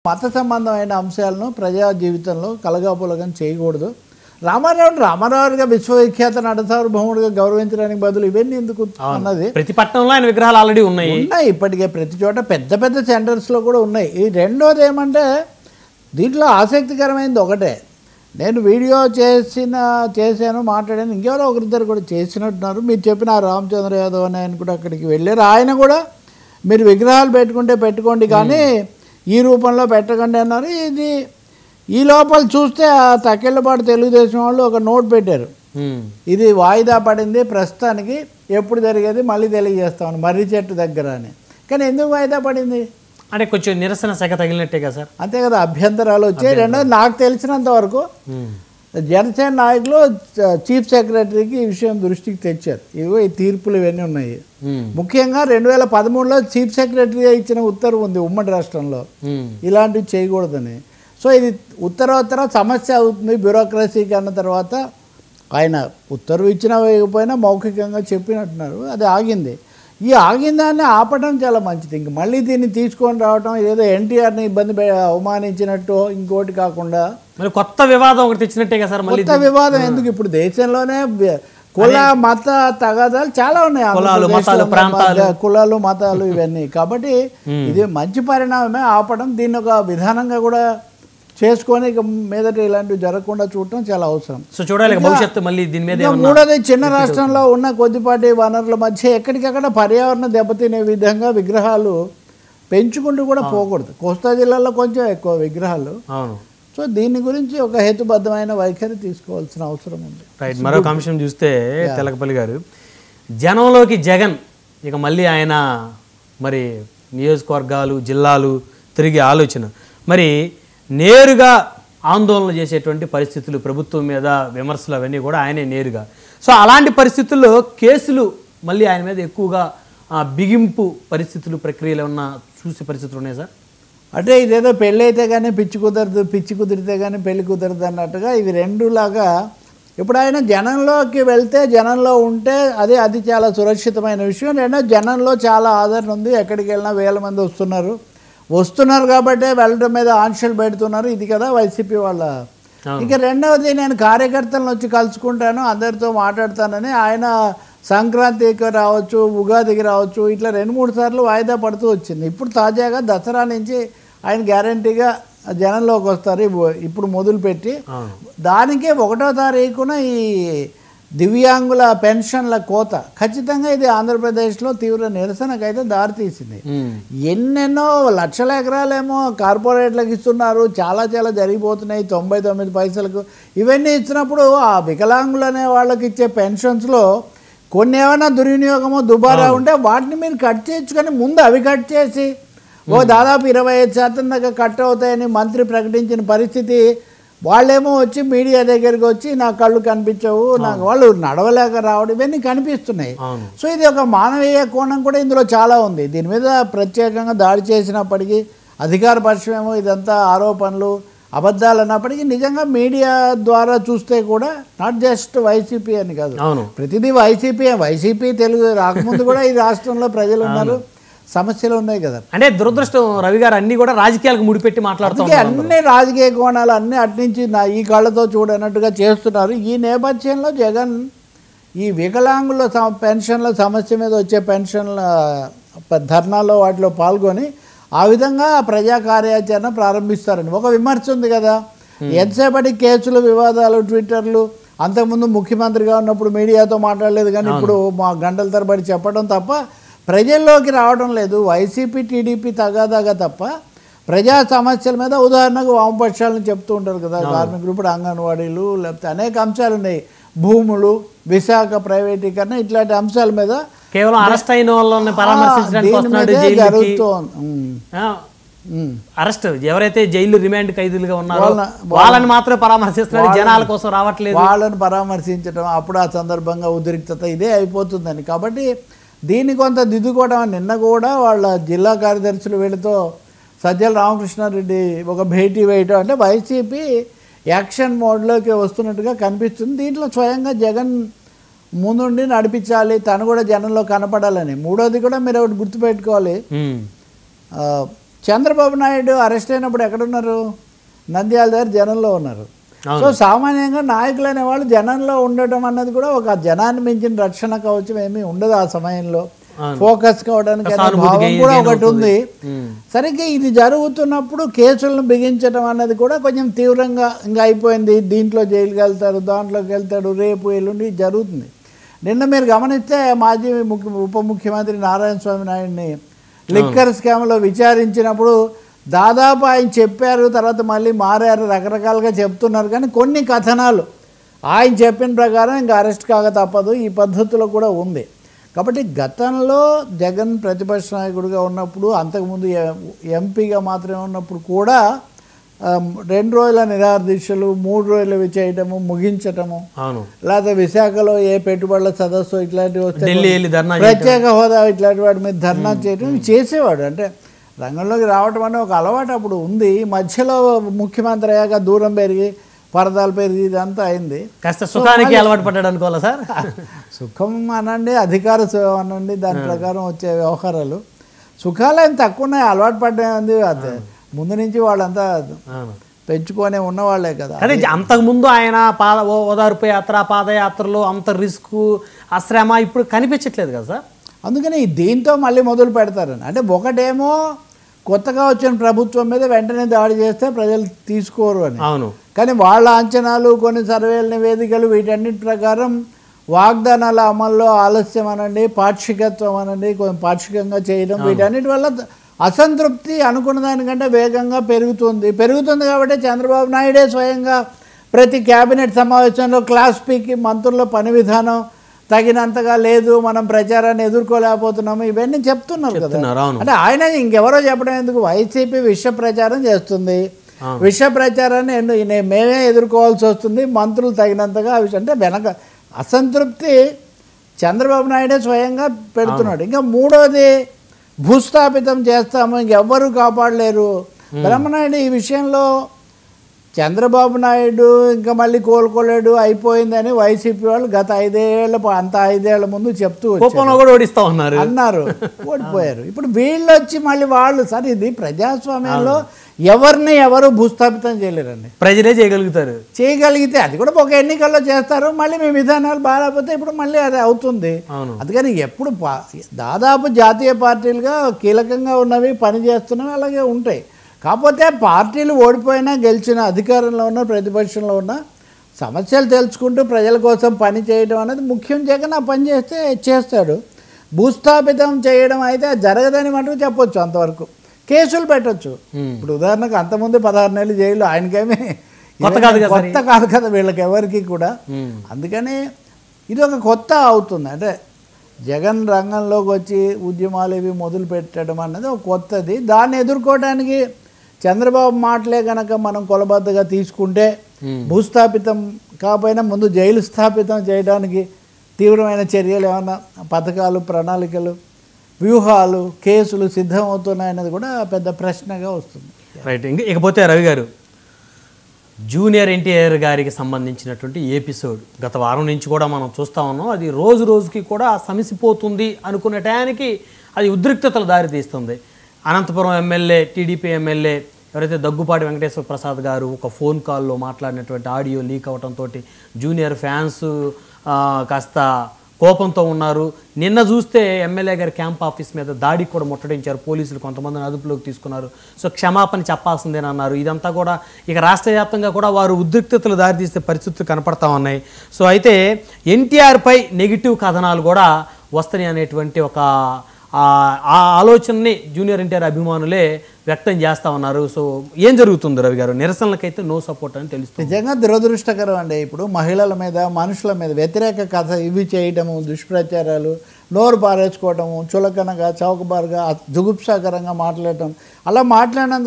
మత సంబంధమైన అంశాలను ప్రజా జీవితంలో కలగాపులగం చేయకూడదు. రామారావుగా విశ్వవిఖ్యాత నటసార్వభౌముడిగా గౌరవించడానికి బదులు ఇవన్నీ ఎందుకు అన్నది. ప్రతి పట్టణంలో ఆయన విగ్రహాలు ఆల్రెడీ ఉన్నాయి ఇప్పటికే ప్రతి చోట పెద్ద పెద్ద సెంటర్స్లో కూడా ఉన్నాయి. ఈ రెండోది ఏమంటే దీంట్లో ఆసక్తికరమైనది ఒకటే, నేను వీడియో చేశాను మాట్లాడాను, ఇంకెవరో ఒకరిద్దరు కూడా చేసినట్టున్నారు. మీరు చెప్పిన రామచంద్ర యాదవ్ అని ఆయన కూడా అక్కడికి వెళ్ళారు. ఆయన కూడా మీరు విగ్రహాలు పెట్టుకుంటే పెట్టుకోండి కానీ ఈ రూపంలో పెట్టకండి అన్నారు. ఇది ఈ లోపల చూస్తే ఆ తక్కెళ్ళపాటు తెలుగుదేశం వాళ్ళు ఒక నోట్ పెట్టారు, ఇది వాయిదా పడింది ప్రస్తుతానికి, ఎప్పుడు జరిగేది మళ్ళీ తెలియజేస్తామని మర్రి చెట్టు దగ్గర అని. కానీ ఎందుకు వాయిదా పడింది అంటే కొంచెం నిరసన శాఖ తగిలినట్టే కదా సార్. అంతే కదా, అభ్యంతరాలు వచ్చాయి. రెండోది నాకు తెలిసినంత వరకు జనసేన నాయకులు చీఫ్ సెక్రటరీకి ఈ విషయం దృష్టికి తెచ్చారు. ఇవో ఈ తీర్పులు ఇవన్నీ ఉన్నాయి. ముఖ్యంగా 2013లో చీఫ్ సెక్రటరీ ఇచ్చిన ఉత్తర్వు ఉంది ఉమ్మడి రాష్ట్రంలో ఇలాంటివి చేయకూడదని. సో ఇది ఉత్తరోత్తర సమస్య అవుతుంది బ్యూరోక్రసీకి అన్న తర్వాత ఆయన ఉత్తర్వు ఇచ్చినా వేయకపోయినా మౌఖికంగా చెప్పినట్టున్నారు, అది ఆగింది. ఈ ఆగిందాన్ని ఆపడం చాలా మంచిది. ఇంక మళ్ళీ దీన్ని తీసుకొని రావటం ఏదో ఎన్టీఆర్ని అవమానించినట్టు ఇంకోటి కాకుండా మరి కొత్త వివాదం ఒకటి తెచ్చినట్టే కదా సార్. కొత్త వివాదం ఎందుకు? ఇప్పుడు దేశంలోనే కుల మత తగాదాలు చాలా ఉన్నాయి, కులాలు మతాలు ఇవన్నీ. కాబట్టి ఇది మంచి పరిణామమే ఆపడం. దీన్ని ఒక విధానంగా కూడా చేసుకొని ఇక మీదట ఇలాంటివి జరగకుండా చూడటం చాలా అవసరం. సో చూడాలి భవిష్యత్తు మళ్ళీ దీని మీద. మూడోది, చిన్న రాష్ట్రంలో ఉన్న కొద్దిపాటి వనరుల మధ్య ఎక్కడికక్కడ పర్యావరణ దెబ్బతినే విధంగా విగ్రహాలు పెంచుకుంటూ కూడా పోకూడదు. కోస్తా జిల్లాలో కొంచెం ఎక్కువ విగ్రహాలు. సో దీని గురించి ఒక హేతుబద్ధమైన వైఖరి తీసుకోవాల్సిన అవసరం ఉంది. రైట్. మరొక అంశం చూస్తే తెలకపల్లి గారు, జనంలోకి జగన్ ఇక మళ్ళీ ఆయన మరి నియోజకవర్గాలు జిల్లాలు తిరిగే ఆలోచన, మరి నేరుగా ఆందోళన చేసేటువంటి పరిస్థితులు, ప్రభుత్వం మీద విమర్శలు అవన్నీ కూడా ఆయనే నేరుగా. సో అలాంటి పరిస్థితుల్లో కేసులు మళ్ళీ ఆయన మీద ఎక్కువగా బిగింపు పరిస్థితులు ప్రక్రియలు ఏమన్నా చూసే పరిస్థితులు ఉన్నాయి సార్? అంటే ఇదేదో పెళ్ళి అయితే కానీ పిచ్చి కుదరదు, పిచ్చి కుదిరితే కానీ పెళ్లి కుదరదు అన్నట్టుగా ఇవి రెండులాగా. ఇప్పుడు ఆయన జనంలోకి వెళ్తే జనంలో ఉంటే అది చాలా సురక్షితమైన విషయం. రెండో జనంలో చాలా ఆదరణ ఉంది, ఎక్కడికి వెళ్ళినా వేల మంది వస్తున్నారు కాబట్టి వెళ్ళడం మీద ఆంక్షలు పెడుతున్నారు. ఇది కదా వైసీపీ వాళ్ళ. ఇక రెండవది, నేను కార్యకర్తలను వచ్చి కలుసుకుంటాను, అందరితో మాట్లాడతానని ఆయన సంక్రాంతికి రావచ్చు, ఉగాదికి రావచ్చు, ఇట్లా 2-3 సార్లు వాయిదా పడుతూ వచ్చింది. ఇప్పుడు తాజాగా దసరా నుంచి ఆయన గ్యారంటీగా జనంలోకి వస్తారు ఇప్పుడు మొదలుపెట్టి. దానికే 1వ తారీఖున ఈ దివ్యాంగుల పెన్షన్ల కోత, ఖచ్చితంగా ఇది ఆంధ్రప్రదేశ్లో తీవ్ర నిరసనకైతే దారితీసింది. ఎన్నెన్నో లక్షల ఎకరాలేమో కార్పొరేట్లకు ఇస్తున్నారు, చాలా జరిగిపోతున్నాయి 99 పైసలకు. ఇవన్నీ ఇచ్చినప్పుడు ఆ వికలాంగులు అనే వాళ్ళకి ఇచ్చే పెన్షన్స్లో కొన్ని ఏమైనా దుర్వినియోగమో దుబారా ఉంటే వాటిని మీరు కట్ చేయొచ్చు. కానీ ముందు అవి కట్ చేసి దాదాపు 25% దాకా కట్ అవుతాయని మంత్రి ప్రకటించిన పరిస్థితి, వాళ్ళేమో వచ్చి మీడియా దగ్గరికి వచ్చి నా కళ్ళు కనిపించవు, నాకు వాళ్ళు నడవలేక రావడం, ఇవన్నీ కనిపిస్తున్నాయి. సో ఇది ఒక మానవీయ కోణం కూడా ఇందులో చాలా ఉంది. దీని మీద ప్రత్యేకంగా దాడి చేసినప్పటికీ అధికార పక్షమేమో ఇదంతా ఆరోపణలు అబద్ధాలు అన్నప్పటికీ నిజంగా మీడియా ద్వారా చూస్తే కూడా నాట్ జస్ట్ వైసీపీ అని కాదు, ప్రతిదీ వైసీపీ తెలుగు రాకముందు కూడా ఈ రాష్ట్రంలో ప్రజలు ఉన్నారు, సమస్యలు ఉన్నాయి కదా. అంటే దురదృష్టం రవి గారు అన్ని కూడా రాజకీయాలకు ముడిపెట్టి మాట్లాడుతున్నారు. అన్ని రాజకీయ కోణాలు అన్నీ అట్నుంచి ఈ కాళ్ళతో చూడనట్టుగా చేస్తున్నారు. ఈ నేపథ్యంలో జగన్ ఈ వికలాంగుల పెన్షన్ల సమస్య మీద వచ్చే పెన్షన్ల ధర్నాలో వాటిలో పాల్గొని ఆ విధంగా ప్రజా కార్యాచరణ ప్రారంభిస్తారని ఒక విమర్శ ఉంది కదా. ఎంతసేపటి కేసులు, వివాదాలు, ట్విట్టర్లు, అంతకుముందు ముఖ్యమంత్రిగా ఉన్నప్పుడు మీడియాతో మాట్లాడలేదు కానీ ఇప్పుడు మా గంటల తరబడి చెప్పడం తప్ప ప్రజల్లోకి రావడం లేదు. వైసీపీ టీడీపీ తగాదాగా తప్ప ప్రజా సమస్యల మీద ఉదాహరణకు వామపక్షాలను చెప్తూ ఉంటారు కదా, కార్మికులు, ఇప్పుడు అంగన్వాడీలు, లేకపోతే అనేక అంశాలు ఉన్నాయి, భూములు, విశాఖ ప్రైవేటీకరణ, ఇట్లాంటి అంశాల మీద కేవలం అరెస్ట్ అయిన వాళ్ళని పరామర్శించడానికి అరెస్ట్ ఎవరైతే జైలు రిమాండ్ ఖైదీలుగా ఉన్నారో వాళ్ళని మాత్రమే పరామర్శిస్తున్నారు, జనాల కోసం రావట్లేదు. వాళ్ళని పరామర్శించడం, అప్పుడు ఆ సందర్భంగా ఉద్రిక్తత ఇదే అయిపోతుందని. కాబట్టి దీన్ని కొంత దిద్దుకోవడం. నిన్న కూడా వాళ్ళ జిల్లా కార్యదర్శులు వీళ్ళతో సజ్జల రామకృష్ణారెడ్డి ఒక భేటీ వేయటం, అంటే వైసీపీ యాక్షన్ మోడ్లోకి వస్తున్నట్టుగా కనిపిస్తుంది. దీంట్లో స్వయంగా జగన్ ముందుండి నడిపించాలి, తను కూడా జనంలో కనపడాలని. మూడోది కూడా మీరు ఒకటి గుర్తుపెట్టుకోవాలి, చంద్రబాబు నాయుడు అరెస్ట్ అయినప్పుడు ఎక్కడున్నారు? నంద్యాల దగ్గర జనంలో ఉన్నారు. సో సామాన్యంగా నాయకులు అనేవాళ్ళు జనంలో ఉండటం అన్నది కూడా ఒక జనాన్ని మించిన రక్షణ కవచం ఏమీ ఉండదు ఆ సమయంలో. ఫోకస్ కావడానికి భావం కూడా ఒకటి ఉంది. సరిగ్గా ఇది జరుగుతున్నప్పుడు కేసులను బిగించడం అన్నది కూడా కొంచెం తీవ్రంగా ఇంకా అయిపోయింది. దీంట్లో జైలుకి వెళ్తారు, దాంట్లోకి వెళ్తాడు, రేపు ఎల్లుండి జరుగుతుంది. నిన్న మీరు గమనిస్తే మాజీ ఉప ముఖ్యమంత్రి నారాయణ స్వామి నాయుడిని లిక్కర్ స్కామ్లో విచారించినప్పుడు దాదాపు ఆయన చెప్పారు, తర్వాత మళ్ళీ మారారు, రకరకాలుగా చెప్తున్నారు. కానీ కొన్ని కథనాలు ఆయన చెప్పిన ప్రకారం ఇంకా అరెస్ట్ కాక తప్పదు. ఈ పద్ధతిలో కూడా ఉంది. కాబట్టి గతంలో జగన్ ప్రతిపక్ష నాయకుడిగా ఉన్నప్పుడు, అంతకుముందు ఎంపీగా మాత్రమే ఉన్నప్పుడు కూడా 2 రోజుల నిరాహార దీక్షలు, 3 రోజులు చేయటము, ముగించటము, లేదా విశాఖలో ఏ పెట్టుబడుల సదస్సు ఇట్లాంటివి వస్తే ప్రత్యేక హోదా ఇట్లాంటి వాటి మీద ధర్నా చేయటం చేసేవాడు. అంటే రంగంలోకి రావటం అనే ఒక అలవాటు అప్పుడు ఉంది. మధ్యలో ముఖ్యమంత్రి అయ్యాక దూరం పెరిగి పరదాలు పెరిగి ఇదంతా అయింది. కాస్త సుఖానికి అలవాటు పడ్డాడు అనుకోవాలా సార్? సుఖం అనండి, అధికార అనండి, దాని ప్రకారం వచ్చే వ్యవహారాలు సుఖాలు ఏం తక్కువ ఉన్నాయి. అలవాటు పడ్డాయి అదే ముందు నుంచి వాళ్ళంతా పెంచుకొనే ఉన్నవాళ్లే కదా. అదే అంతకుముందు ఆయన ఓదార్పు యాత్ర, పాదయాత్రలో అంత రిస్క్, అశ్రమ ఇప్పుడు కనిపించట్లేదు కదా సార్. అందుకని దీంతో మళ్ళీ మొదలు పెడతారని. అంటే ఒకటేమో కొత్తగా వచ్చిన ప్రభుత్వం మీద వెంటనే దాడి చేస్తే ప్రజలు తీసుకోరు అని. అవును. కానీ వాళ్ళ అంచనాలు, కొన్ని సర్వేల నివేదికలు వీటన్నిటి ప్రకారం వాగ్దానాల అమల్లో ఆలస్యం అనండి, పాక్షికత్వం అనండి, కొంచెం పాక్షికంగా చేయడం, వీటన్నిటి వల్ల అసంతృప్తి అనుకున్న దానికంటే వేగంగా పెరుగుతుంది. కాబట్టి చంద్రబాబు నాయుడే స్వయంగా ప్రతి క్యాబినెట్ సమావేశంలో క్లాస్ పీకి మంత్రుల పని విధానం తగినంతగా లేదు, మనం ప్రచారాన్ని ఎదుర్కోలేకపోతున్నాము, ఇవన్నీ చెప్తున్నారు కదా. అంటే ఆయన ఇంకెవరో చెప్పడం ఎందుకు? వైసీపీ విష ప్రచారం చేస్తుంది. విష ప్రచారాన్ని మేమే ఎదుర్కోవాల్సి వస్తుంది, మంత్రులు తగినంతగా అంటే వెనక అసంతృప్తి చంద్రబాబు నాయుడే స్వయంగా పెడుతున్నాడు. ఇంకా మూడోది భూస్థాపితం చేస్తాము, ఇంకెవ్వరూ కాపాడలేరు. బ్రహ్మనాయుడు ఈ విషయంలో చంద్రబాబు నాయుడు ఇంకా మళ్ళీ కోలుకోలేడు, అయిపోయిందని వైసీపీ వాళ్ళు గత 5 ఏళ్ల ముందు చెప్తూ ఓడిస్తా ఉన్నారు అన్నారు, ఓడిపోయారు. ఇప్పుడు వీళ్ళు వచ్చి మళ్ళీ వాళ్ళు సార్ ఇది ప్రజాస్వామ్యంలో ఎవరిని ఎవరు భూస్థాపితం చేయలేరండి, ప్రజలే చేయగలిగితే అది కూడా ఒక ఎన్నికల్లో చేస్తారు. మళ్ళీ మీ విధానాలు బాగాలేకపోతే ఇప్పుడు మళ్ళీ అది అవుతుంది. అందుకని ఎప్పుడు దాదాపు జాతీయ పార్టీలుగా కీలకంగా ఉన్నవి పని చేస్తున్నవి అలాగే ఉంటాయి. కాకపోతే పార్టీలు ఓడిపోయినా గెలిచిన, అధికారంలో ఉన్న ప్రతిపక్షంలో ఉన్న సమస్యలు తెలుసుకుంటూ ప్రజల కోసం పని చేయడం అనేది ముఖ్యం. జగన్ ఆ పని చేస్తాడు. భూస్థాపితం చేయడం అయితే జరగదని మటుకు చెప్పొచ్చు. అంతవరకు కేసులు పెట్టచ్చు. ఇప్పుడు ఉదాహరణకు అంతకుముందు 16 నెలలు జైలు, ఆయనకేమీ కొత్త కాదు కదా వీళ్ళకి ఎవరికి కూడా. అందుకని ఇది ఒక కొత్త అవుతుంది. అంటే జగన్ రంగంలోకి వచ్చి ఉద్యమాలు ఇవి మొదలు పెట్టడం అన్నది ఒక కొత్తది. దాన్ని ఎదుర్కోవడానికి చంద్రబాబు మాటలే కనుక మనం కొలబద్దగా తీసుకుంటే భూస్థాపితం కాకపోయినా ముందు జైలు స్థాపితం చేయడానికి తీవ్రమైన చర్యలు ఏమన్నా పథకాలు, ప్రణాళికలు, వ్యూహాలు, కేసులు సిద్ధమవుతున్నాయన్నది కూడా పెద్ద ప్రశ్నగా వస్తుంది. రైట్. ఇకపోతే రవి గారు, జూనియర్ ఎన్టీఆర్ గారికి సంబంధించినటువంటి ఎపిసోడ్ గత వారం నుంచి కూడా మనం చూస్తూ ఉన్నాం. అది రోజు రోజుకి కూడా సమసిపోతుంది అనుకునే టయానికి అది ఉద్రిక్తతలు దారితీస్తుంది. అనంతపురం ఎమ్మెల్యే, టీడీపీ ఎమ్మెల్యే ఎవరైతే దగ్గుపాటి వెంకటేశ్వర ప్రసాద్ గారు ఒక ఫోన్ కాల్లో మాట్లాడినటువంటి ఆడియో లీక్ అవడంతో జూనియర్ ఫ్యాన్స్ కాస్త కోపంతో ఉన్నారు. నిన్న చూస్తే ఎమ్మెల్యే గారి క్యాంప్ ఆఫీస్ మీద దాడికి కూడా ముట్టడించారు. పోలీసులు కొంతమందిని అదుపులోకి తీసుకున్నారు. సో క్షమాపణ చెప్పాల్సిందేనన్నారు. ఇదంతా కూడా ఇక రాష్ట్ర వ్యాప్తంగా కూడా వారు ఉద్రిక్తతలు దారితీస్తే పరిస్థితులు కనపడతా ఉన్నాయి. సో అయితే ఎన్టీఆర్పై నెగిటివ్ కథనాలు కూడా వస్తాయి అనేటువంటి ఒక ఆలోచనని జూనియర్ ఎన్టీఆర్ అభిమానులే వ్యక్తం చేస్తూ ఉన్నారు. సో ఏం జరుగుతుంది రవి గారు? నిరసనలకైతే నో సపోర్ట్ అని తెలుస్తుంది. నిజంగా దురదృష్టకరం అండి. ఇప్పుడు మహిళల మీద, మనుషుల మీద వ్యతిరేక కథ ఇవి చేయడము, దుష్ప్రచారాలు, నోరు పారేసుకోవడము, చులకనగా, చౌకబారుగా, జుగుప్సాకరంగా మాట్లాడటం, అలా మాట్లాడినందుకు